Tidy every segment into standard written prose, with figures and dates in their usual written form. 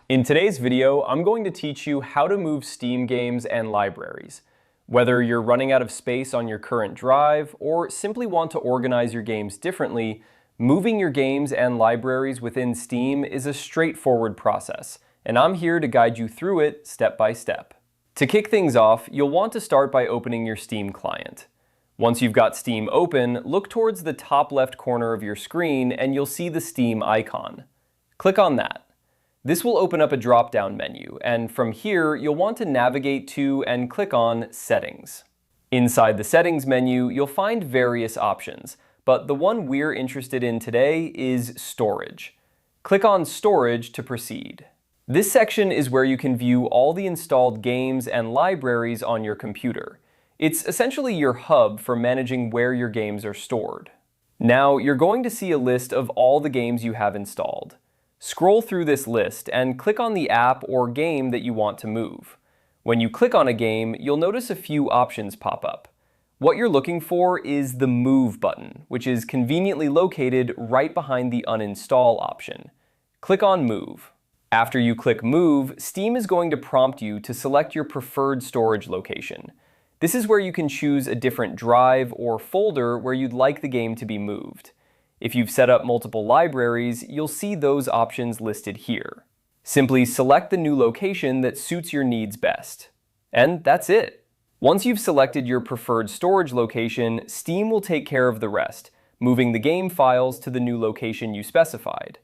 In today's video, I'm going to teach you how to move Steam games and libraries. Whether you're running out of space on your current drive or simply want to organize your games differently, moving your games and libraries within Steam is a straightforward process, and I'm here to guide you through it step by step. To kick things off, you'll want to start by opening your Steam client. Once you've got Steam open, look towards the top left corner of your screen and you'll see the Steam icon. Click on that. This will open up a drop-down menu, and from here, you'll want to navigate to and click on Settings. Inside the Settings menu, you'll find various options, but the one we're interested in today is Storage. Click on Storage to proceed. This section is where you can view all the installed games and libraries on your computer. It's essentially your hub for managing where your games are stored. Now, you're going to see a list of all the games you have installed. Scroll through this list and click on the app or game that you want to move. When you click on a game, you'll notice a few options pop up. What you're looking for is the Move button, which is conveniently located right behind the Uninstall option. Click on Move. After you click Move, Steam is going to prompt you to select your preferred storage location. This is where you can choose a different drive or folder where you'd like the game to be moved. If you've set up multiple libraries, you'll see those options listed here. Simply select the new location that suits your needs best. And that's it. Once you've selected your preferred storage location, Steam will take care of the rest, moving the game files to the new location you specified.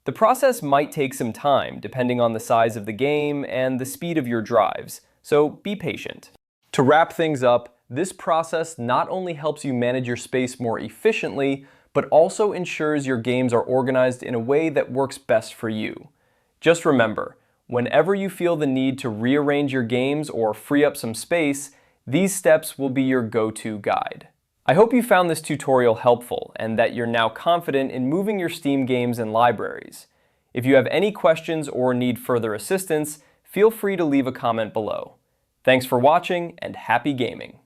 The process might take some time, depending on the size of the game and the speed of your drives, so be patient. To wrap things up, this process not only helps you manage your space more efficiently, but also ensures your games are organized in a way that works best for you. Just remember, whenever you feel the need to rearrange your games or free up some space, these steps will be your go-to guide. I hope you found this tutorial helpful and that you're now confident in moving your Steam games and libraries. If you have any questions or need further assistance, feel free to leave a comment below. Thanks for watching and happy gaming!